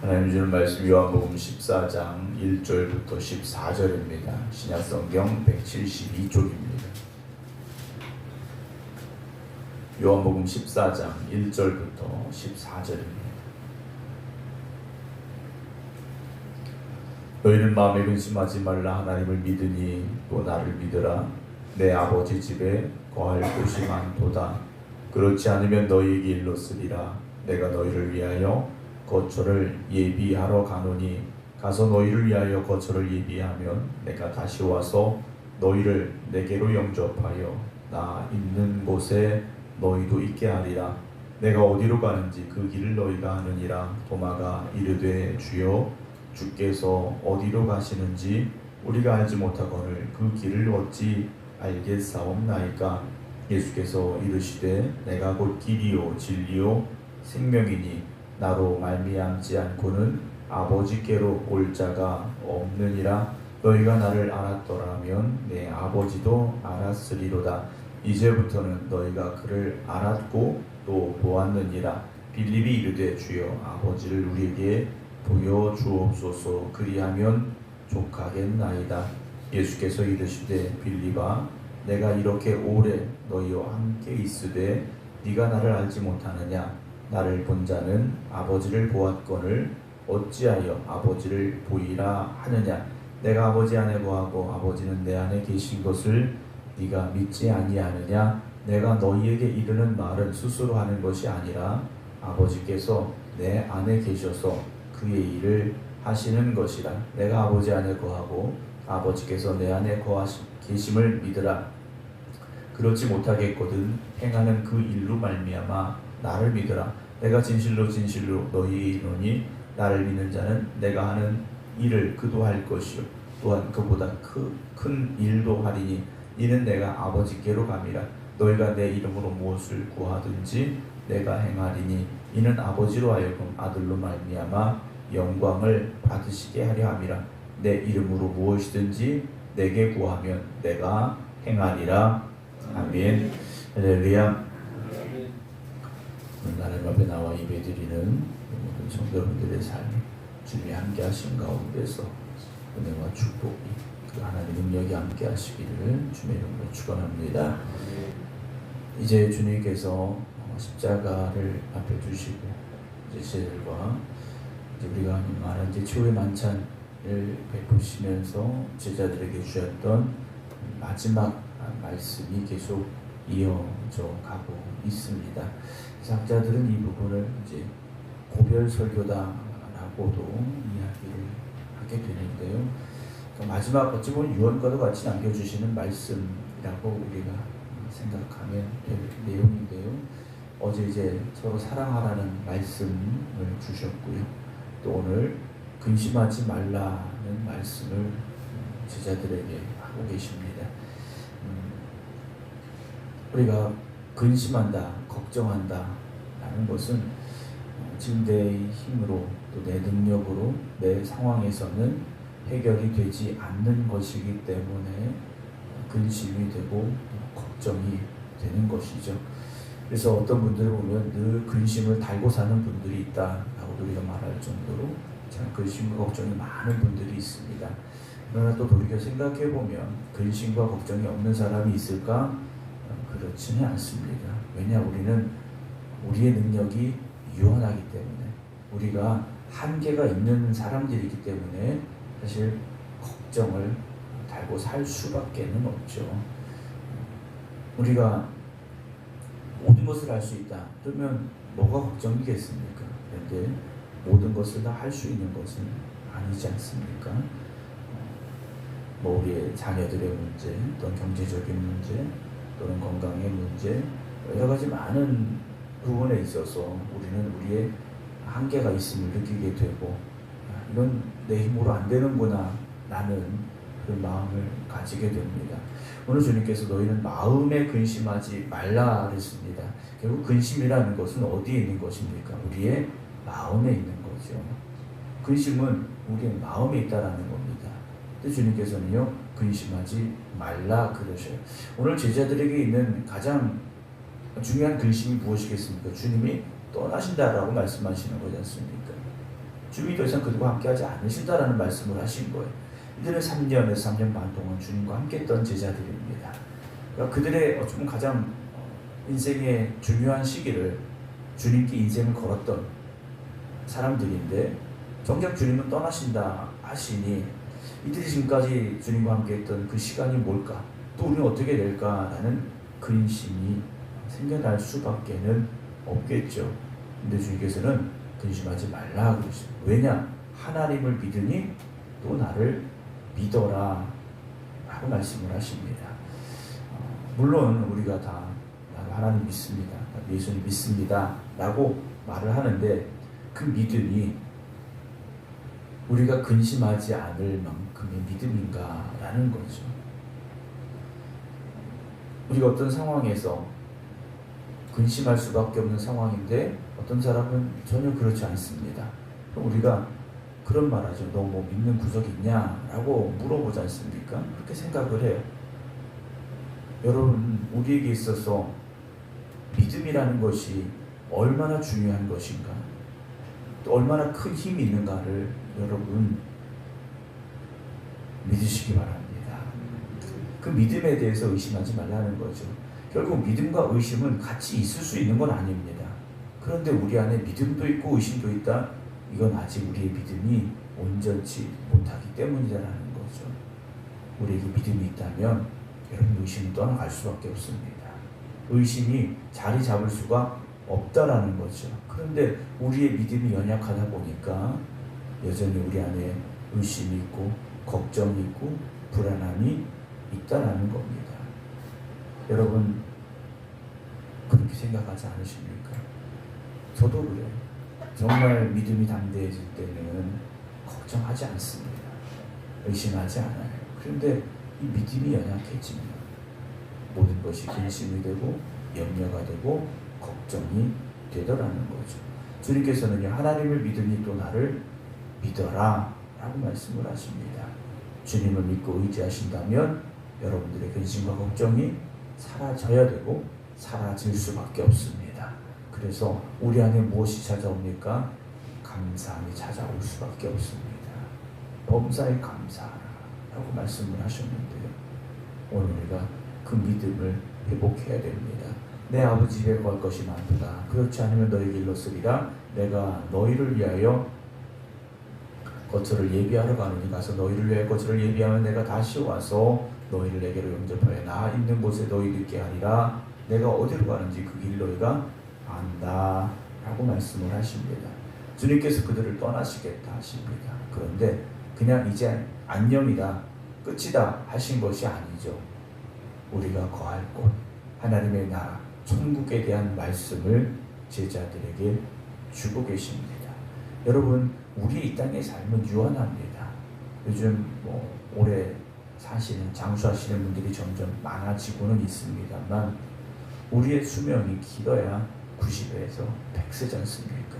하나님 주는 말씀 요한복음 14장 1절부터 14절입니다. 신약성경 172쪽입니다. 요한복음 14장 1절부터 14절입니다. 너희는 마음에 근심하지 말라. 하나님을 믿으니 또 나를 믿으라. 내 아버지 집에 거할 곳이 많도다. 그렇지 않으면 너희에게 일렀으리라. 내가 너희를 위하여 거처를 예비하러 가노니 가서 너희를 위하여 거처를 예비하면 내가 다시 와서 너희를 내게로 영접하여 나 있는 곳에 너희도 있게 하리라. 내가 어디로 가는지 그 길을 너희가 아느니라. 도마가 이르되 주여 주께서 어디로 가시는지 우리가 알지 못하거늘 그 길을 어찌 알겠사옵나이까. 예수께서 이르시되 내가 곧 길이요 진리요 생명이니 나로 말미암지 않고는 아버지께로 올 자가 없느니라. 너희가 나를 알았더라면 내 아버지도 알았으리로다. 이제부터는 너희가 그를 알았고 또 보았느니라. 빌립이 이르되 주여 아버지를 우리에게 보여주옵소서. 그리하면 족하겠나이다. 예수께서 이르시되 빌립아 내가 이렇게 오래 너희와 함께 있으되 네가 나를 알지 못하느냐. 나를 본 자는 아버지를 보았거늘 어찌하여 아버지를 보이라 하느냐. 내가 아버지 안에 거하고 아버지는 내 안에 계신 것을 네가 믿지 아니하느냐. 내가 너희에게 이르는 말은 스스로 하는 것이 아니라 아버지께서 내 안에 계셔서 그의 일을 하시는 것이라. 내가 아버지 안에 거하고 아버지께서 내 안에 계심을 믿으라. 그렇지 못하겠거든 행하는 그 일로 말미암아 나를 믿으라. 내가 진실로 진실로 너희에게 이르노니 나를 믿는 자는 내가 하는 일을 그도 할 것이요 또한 그보다 큰 일도 하리니 이는 내가 아버지께로 감이라. 너희가 내 이름으로 무엇을 구하든지 내가 행하리니 이는 아버지로 하여금 아들로 말미암아 영광을 받으시게 하려 함이라. 내 이름으로 무엇이든지 내게 구하면 내가 행하리라. 아멘. 할렐루야. 하나님 앞에 나와 예배드리는 모든 성도분들의 삶, 주님이 함께 하신 가운데서 은혜와 축복이 그 하나님의 능력이 함께 하시기를 주님의 이름으로 축원합니다. 이제 주님께서 십자가를 앞에 두시고 이제 제자들과 이제 우리가 말한 이제 최후의 만찬을 베푸시면서 제자들에게 주셨던 마지막 말씀이 계속 이어져 가고 있습니다. 학자들은 이 부분을 이제 고별 설교다라고도 이야기를 하게 되는데요. 그러니까 마지막 어찌 보면 유언과도 같이 남겨주시는 말씀이라고 우리가 생각하면 될 내용인데요. 어제 이제 서로 사랑하라는 말씀을 주셨고요. 또 오늘 근심하지 말라는 말씀을 제자들에게 하고 계십니다. 우리가 근심한다, 걱정한다 라는 것은 지금 내 힘으로 또 내 능력으로 내 상황에서는 해결이 되지 않는 것이기 때문에 근심이 되고 걱정이 되는 것이죠. 그래서 어떤 분들을 보면 늘 근심을 달고 사는 분들이 있다라고 우리가 말할 정도로 참 근심과 걱정이 많은 분들이 있습니다. 그러나 또 돌이켜 생각해보면 근심과 걱정이 없는 사람이 있을까? 그렇지는 않습니다. 왜냐 우리는 우리의 능력이 유한하기 때문에 우리가 한계가 있는 사람들이기 때문에 사실 걱정을 달고 살 수밖에는 없죠. 우리가 모든 것을 할 수 있다. 그러면 뭐가 걱정이겠습니까? 그런데 모든 것을 다 할 수 있는 것은 아니지 않습니까? 뭐 우리의 자녀들의 문제, 또는 경제적인 문제, 또는 건강의 문제, 여러 가지 많은 부분에 있어서 우리는 우리의 한계가 있음을 느끼게 되고 이건 내 힘으로 안 되는구나 라는 그 마음을 가지게 됩니다. 오늘 주님께서 너희는 마음에 근심하지 말라 그랬습니다. 결국 근심이라는 것은 어디에 있는 것입니까? 우리의 마음에 있는 거죠. 근심은 우리의 마음에 있다라는 겁니다. 근데 주님께서는요 근심하지 말라 그러셔요. 오늘 제자들에게 있는 가장 중요한 근심이 무엇이겠습니까? 주님이 떠나신다라고 말씀하시는 거지 않습니까? 주님이 더 이상 그들과 함께하지 않으신다라는 말씀을 하신 거예요. 이들은 3년에서 3년 반 동안 주님과 함께했던 제자들입니다. 그러니까 그들의 어쩌면 가장 인생의 중요한 시기를 주님께 인생을 걸었던 사람들인데 정작 주님은 떠나신다 하시니 이들이 지금까지 주님과 함께했던 그 시간이 뭘까? 또 우리는 어떻게 될까라는 근심이 생겨날 수밖에는 없겠죠. 근데 주님께서는 근심하지 말라 그러시죠. 왜냐? 하나님을 믿으니 또 나를 믿어라 라고 말씀을 하십니다. 물론 우리가 다 나도 하나님 믿습니다, 예수님 믿습니다 라고 말을 하는데 그 믿음이 우리가 근심하지 않을 만큼의 믿음인가 라는 거죠. 우리가 어떤 상황에서 근심할 수밖에 없는 상황인데 어떤 사람은 전혀 그렇지 않습니다. 그럼 우리가 그런 말 하죠. 너 뭐 믿는 구석이 있냐? 라고 물어보지 않습니까? 그렇게 생각을 해요. 여러분, 우리에게 있어서 믿음이라는 것이 얼마나 중요한 것인가, 또 얼마나 큰 힘이 있는가를 여러분 믿으시기 바랍니다. 그 믿음에 대해서 의심하지 말라는 거죠. 결국 믿음과 의심은 같이 있을 수 있는 건 아닙니다. 그런데 우리 안에 믿음도 있고 의심도 있다? 이건 아직 우리의 믿음이 온전치 못하기 때문이라는 거죠. 우리에게 믿음이 있다면 여러분 의심은 떠나갈 수밖에 없습니다. 의심이 자리 잡을 수가 없다라는 거죠. 그런데 우리의 믿음이 연약하다 보니까 여전히 우리 안에 의심이 있고 걱정이 있고 불안함이 있다라는 겁니다. 여러분 그렇게 생각하지 않으십니까? 저도 그래요. 정말 믿음이 담대해질 때는 걱정하지 않습니다. 의심하지 않아요. 그런데 이 믿음이 연약해지면 모든 것이 근심이 되고 염려가 되고 걱정이 되더라는 거죠. 주님께서는요, 하나님을 믿으니 또 나를 믿어라 라고 말씀을 하십니다. 주님을 믿고 의지하신다면 여러분들의 근심과 걱정이 사라져야 되고 사라질 수밖에 없습니다. 그래서 우리 안에 무엇이 찾아옵니까? 감사함이 찾아올 수밖에 없습니다. 범사에 감사하라고 말씀을 하셨는데요, 오늘 우리가 그 믿음을 회복해야 됩니다. 내 아버지 집에 걸 것이 많도다. 그렇지 않으면 너희에게 일렀으리라. 내가 너희를 위하여 거처를 예비하러 가느니 가서 너희를 위하여 거처를 예비하면 내가 다시 와서 너희를 내게로 영접하여 나 있는 곳에 너희를 있게 하리라. 내가 어디로 가는지 그 길 너희가 안다 라고 말씀을 하십니다. 주님께서 그들을 떠나시겠다 하십니다. 그런데 그냥 이제 안녕이다, 끝이다 하신 것이 아니죠. 우리가 거할 곳, 하나님의 나라, 천국에 대한 말씀을 제자들에게 주고 계십니다. 여러분, 우리 이 땅의 삶은 유한합니다. 요즘 오래 사시는, 장수하시는 분들이 점점 많아지고는 있습니다만 우리의 수명이 길어야 90에서 100세지 않습니까?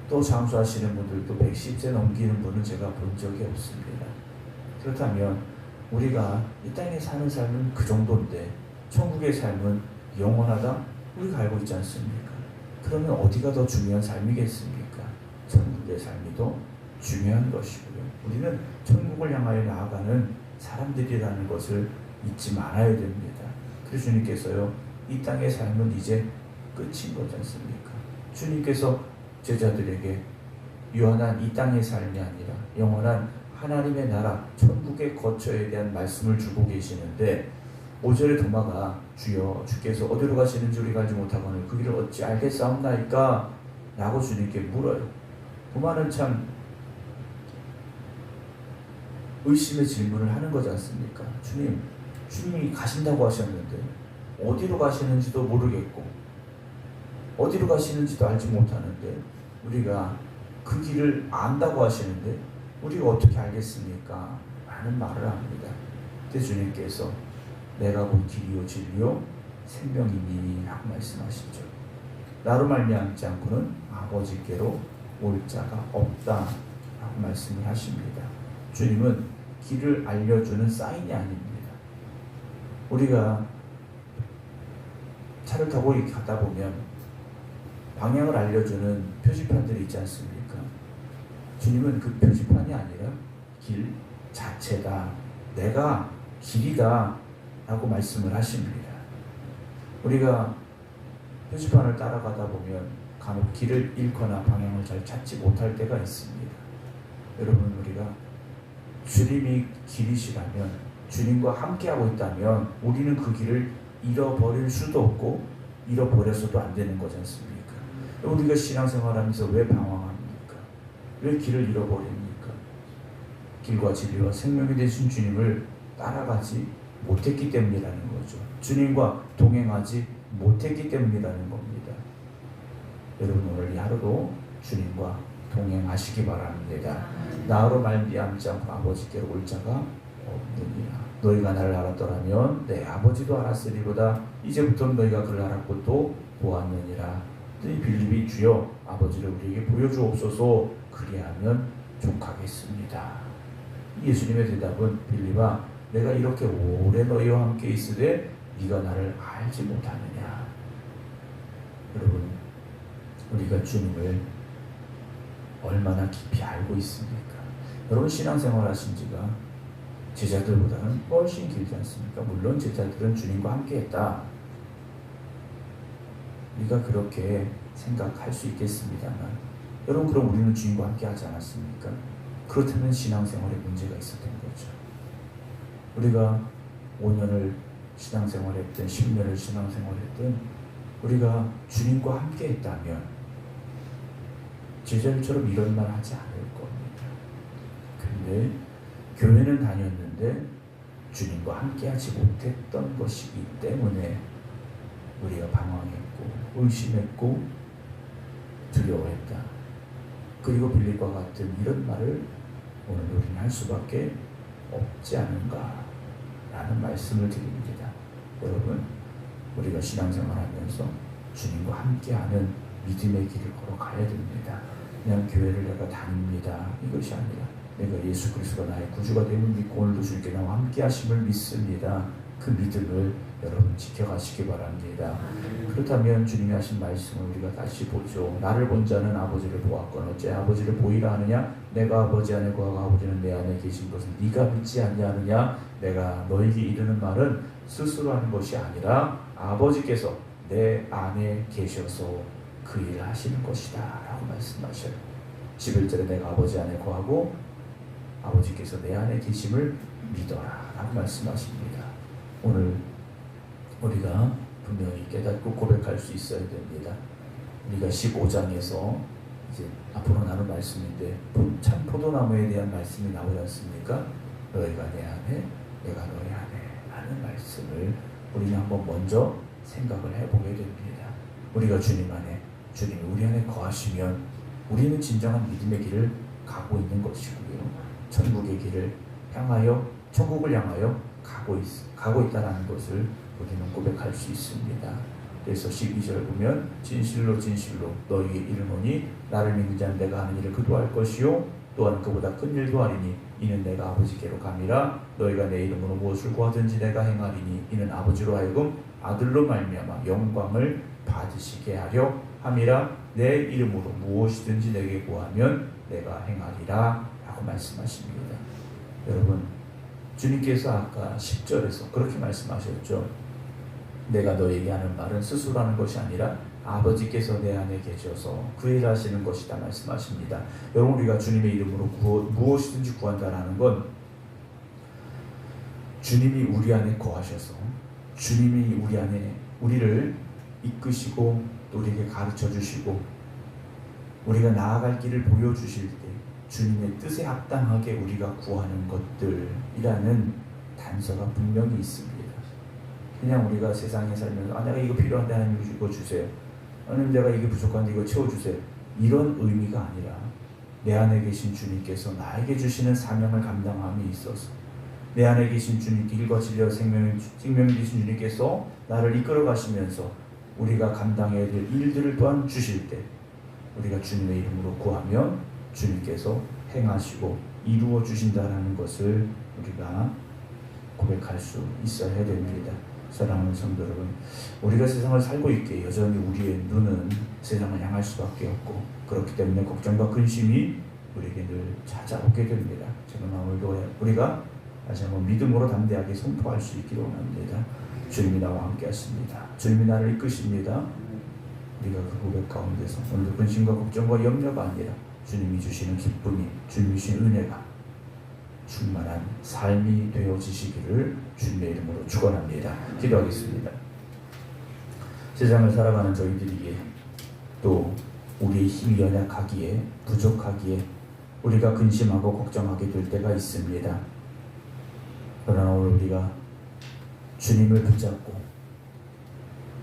또 장수하시는 분들도 110세 넘기는 분은 제가 본 적이 없습니다. 그렇다면 우리가 이 땅에 사는 삶은 그 정도인데 천국의 삶은 영원하다? 우리가 알고 있지 않습니까? 그러면 어디가 더 중요한 삶이겠습니까? 천국의 삶이 더 중요한 것이고요. 우리는 천국을 향하여 나아가는 사람들이라는 것을 잊지 말아야 됩니다. 그래서 주님께서요, 이 땅의 삶은 이제 끝인 거지 않습니까? 주님께서 제자들에게 유한한 이 땅의 삶이 아니라 영원한 하나님의 나라, 천국의 거처에 대한 말씀을 주고 계시는데 5절에 도마가 주여 주께서 어디로 가시는지 우리가 알지 못하거늘 그 길을 어찌 알겠사옵나이까? 라고 주님께 물어요. 도마는 참 의심의 질문을 하는 거지 않습니까? 주님이 가신다고 하셨는데 어디로 가시는지도 모르겠고 어디로 가시는지도 알지 못하는데 우리가 그 길을 안다고 하시는데 우리가 어떻게 알겠습니까? 라는 말을 합니다. 그때 주님께서 내가 본 길이요 진리요 생명이니 라고 말씀하시죠. 나로 말미암지 않고는 아버지께로 올 자가 없다 라고 말씀을 하십니다. 주님은 길을 알려주는 사인이 아닙니다. 우리가 차를 타고 이렇게 가다 보면 방향을 알려주는 표지판들이 있지 않습니까? 주님은 그 표지판이 아니라 길 자체다. 내가 길이다 라고 말씀을 하십니다. 우리가 표지판을 따라가다 보면 간혹 길을 잃거나 방향을 잘 찾지 못할 때가 있습니다. 여러분, 우리가 주님이 길이시라면, 주님과 함께하고 있다면 우리는 그 길을 잃어버릴 수도 없고 잃어버려서도 안 되는 거지 않습니까? 우리가 신앙생활하면서 왜 방황합니까? 왜 길을 잃어버립니까? 길과 진리와 생명이 되신 주님을 따라가지 못했기 때문이라는 거죠. 주님과 동행하지 못했기 때문이라는 겁니다. 여러분, 오늘 이 하루도 주님과 동행하시기 바랍니다. 나로 말미암지 않고 아버지께로 올 자가 없느니라. 너희가 나를 알았더라면 내 아버지도 알았으리로다. 이제부터는 너희가 그를 알았고 또 보았느니라. 이 빌립이 주여 아버지를 우리에게 보여주옵소서, 그리하면 족하겠습니다. 예수님의 대답은 빌립아, 내가 이렇게 오래 너희와 함께 있으되 네가 나를 알지 못하느냐. 여러분, 우리가 주님을 얼마나 깊이 알고 있습니까? 여러분, 신앙생활 하신 지가 제자들보다는 훨씬 길지 않습니까? 물론 제자들은 주님과 함께 했다. 우리가 그렇게 생각할 수 있겠습니다만, 여러분, 그럼 우리는 주님과 함께 하지 않았습니까? 그렇다면 신앙생활에 문제가 있었던 거죠. 우리가 5년을 신앙생활했든 10년을 신앙생활했든 우리가 주님과 함께 했다면 제자들처럼 이런 말 하지 않을 겁니다. 근데 교회는 다녔는데 주님과 함께하지 못했던 것이기 때문에 우리가 방황했고 의심했고 두려워했다. 그리고 빌립과 같은 이런 말을 오늘 우리는 할 수밖에 없지 않은가라는 말씀을 드립니다. 여러분, 우리가 신앙생활하면서 주님과 함께하는 믿음의 길을 걸어가야 됩니다. 그냥 교회를 내가 다닙니다, 이것이 아니라 내가 예수 그리스도가 나의 구주가 됨을 믿고 오늘도 주님께 나와 함께 하심을 믿습니다. 그 믿음을 여러분 지켜가시기 바랍니다. 그렇다면 주님이 하신 말씀을 우리가 다시 보죠. 나를 본 자는 아버지를 보았거늘 어째 아버지를 보이라 하느냐? 내가 아버지 안에 거하고 아버지는 내 안에 계신 것을 네가 믿지 않냐느냐? 내가 너에게 이르는 말은 스스로 하는 것이 아니라 아버지께서 내 안에 계셔서 그 일을 하시는 것이다 라고 말씀하셔요. 11절에 내가 아버지 안에 거하고 아버지께서 내 안에 계심을 믿어라 라고 말씀하십니다. 오늘 우리가 분명히 깨닫고 고백할 수 있어야 됩니다. 우리가 15장에서 이제 앞으로 나눌 말씀인데 참 포도나무에 대한 말씀이 나오지 않습니까? 너희가 내 안에 내가 너희 안에 라는 말씀을 우리는 한번 먼저 생각을 해보게 됩니다. 우리가 주님 안에, 주님이 우리 안에 거하시면 우리는 진정한 믿음의 길을 가고 있는 것이고요. 천국의 길을 향하여, 천국을 향하여 가고 있다는 것을 우리는 고백할 수 있습니다. 그래서 12절 보면 진실로 진실로 너희에게 이르노니 나를 믿는 자는 내가 하는 일을 그도 할 것이요 또한 그보다 큰 일도 하리니 이는 내가 아버지께로 감이라. 너희가 내 이름으로 무엇을 구하든지 내가 행하리니 이는 아버지로 하여금 아들로 말미암아 영광을 받으시게 하려 함이라. 내 이름으로 무엇이든지 내게 구하면 내가 행하리라 라고 말씀하십니다. 여러분, 주님께서 아까 10절에서 그렇게 말씀하셨죠. 내가 너에게 하는 말은 스스로 하는 것이 아니라 아버지께서 내 안에 계셔서 그 일을 하시는 것이다 말씀하십니다. 여러분, 우리가 주님의 이름으로 무엇이든지 구한다라는 건 주님이 우리 안에 거하셔서 주님이 우리 안에 우리를 이끄시고 또 우리에게 가르쳐 주시고 우리가 나아갈 길을 보여주실 때 주님의 뜻에 합당하게 우리가 구하는 것들이라는 단서가 분명히 있습니다. 그냥 우리가 세상에 살면서 내가 이거 필요한데 하나님 이거 주세요. 하나님 내가 이게 부족한데 이거 채워주세요. 이런 의미가 아니라 내 안에 계신 주님께서 나에게 주시는 사명을 감당함이 있어서 내 안에 계신 주님께 길과 진리와 생명이 되신 주님께서 나를 이끌어 가시면서 우리가 감당해야 될 일들을 또한 주실 때 우리가 주님의 이름으로 구하면 주님께서 행하시고 이루어 주신다라는 것을 우리가 고백할 수 있어야 됩니다. 사랑하는 성도 여러분, 우리가 세상을 살고 있기에 여전히 우리의 눈은 세상을 향할 수밖에 없고 그렇기 때문에 걱정과 근심이 우리에게 늘 찾아오게 됩니다. 저는 오늘도 우리가 다시 한번 믿음으로 담대하게 선포할 수 있기를 원합니다. 주님이 나와 함께 하십니다. 주님이 나를 이끄십니다. 우리가 그 고백 가운데서 오늘도 근심과 걱정과 염려가 아니라 주님이 주시는 기쁨이, 주님이 주시는 은혜가 충만한 삶이 되어지시기를 주님의 이름으로 축원합니다. 기도하겠습니다. 세상을 살아가는 저희들이기에 또 우리의 힘이 연약하기에 부족하기에 우리가 근심하고 걱정하게 될 때가 있습니다. 그러나 오늘 우리가 주님을 붙잡고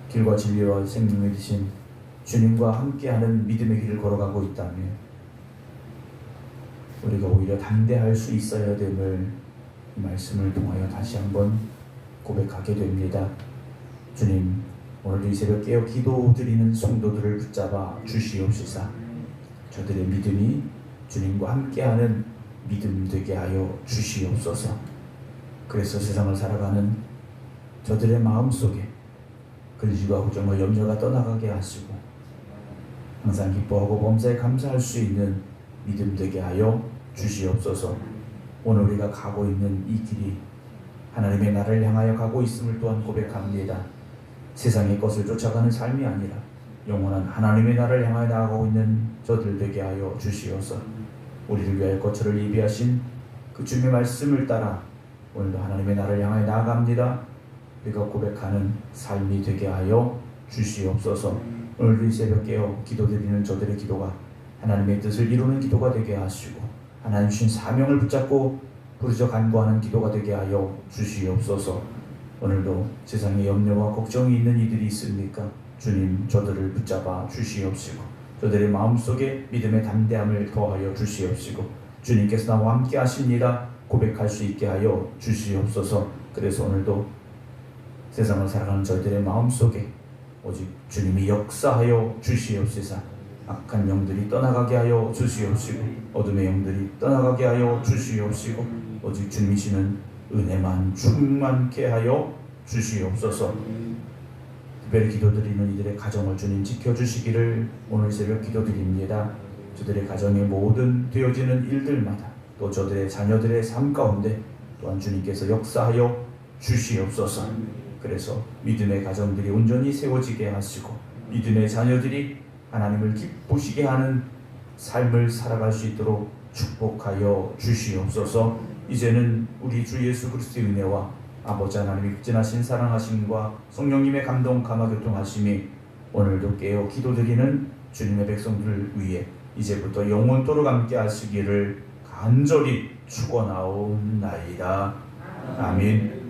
길과 진리와 생명을 주신 주님과 함께하는 믿음의 길을 걸어가고 있다면 우리가 오히려 담대할 수 있어야 됨을 이 말씀을 통하여 다시 한번 고백하게 됩니다. 주님, 오늘도 이 새벽 깨어 기도드리는 성도들을 붙잡아 주시옵시사. 저들의 믿음이 주님과 함께하는 믿음 되게 하여 주시옵소서. 그래서 세상을 살아가는 저들의 마음속에 근심과 걱정과 염려가 떠나가게 하시고 항상 기뻐하고 범사에 감사할 수 있는 믿음 되게 하여 주시옵소서. 오늘 우리가 가고 있는 이 길이 하나님의 나라를 향하여 가고 있음을 또한 고백합니다. 세상의 것을 쫓아가는 삶이 아니라 영원한 하나님의 나라를 향하여 나아가고 있는 저들 되게 하여 주시옵소서. 우리를 위하여 거처를 예비하신 그 주님의 말씀을 따라 오늘도 하나님의 나라를 향하여 나아갑니다. 우리가 고백하는 삶이 되게 하여 주시옵소서. 오늘도 이 새벽 깨어 기도드리는 저들의 기도가 하나님의 뜻을 이루는 기도가 되게 하시고 하나님 주신 사명을 붙잡고 부르짖어 간구하는 기도가 되게 하여 주시옵소서. 오늘도 세상에 염려와 걱정이 있는 이들이 있습니까? 주님, 저들을 붙잡아 주시옵시고 저들의 마음속에 믿음의 담대함을 더하여 주시옵시고 주님께서 나와 함께 하십니다 고백할 수 있게 하여 주시옵소서. 그래서 오늘도 세상을 살아가는 저희들의 마음속에 오직 주님이 역사하여 주시옵시사. 악한 영들이 떠나가게 하여 주시옵시고 어둠의 영들이 떠나가게 하여 주시옵시고 오직 주님이시는 은혜만 충만케 하여 주시옵소서. 특별히 기도드리는 이들의 가정을 주님 지켜주시기를 오늘 새벽 기도드립니다. 저들의 가정의 모든 되어지는 일들마다 또 저들의 자녀들의 삶 가운데 또한 주님께서 역사하여 주시옵소서. 그래서 믿음의 가정들이 온전히 세워지게 하시고 믿음의 자녀들이 하나님을 기쁘시게 하는 삶을 살아갈 수 있도록 축복하여 주시옵소서. 이제는 우리 주 예수 그리스도의 은혜와 아버지 하나님의 극진하신 사랑하심과 성령님의 감동 감화 교통하심이 오늘도 깨어 기도드리는 주님의 백성들을 위해 이제부터 영원토록 함께 하시기를 간절히 축원하옵나이다. 아멘.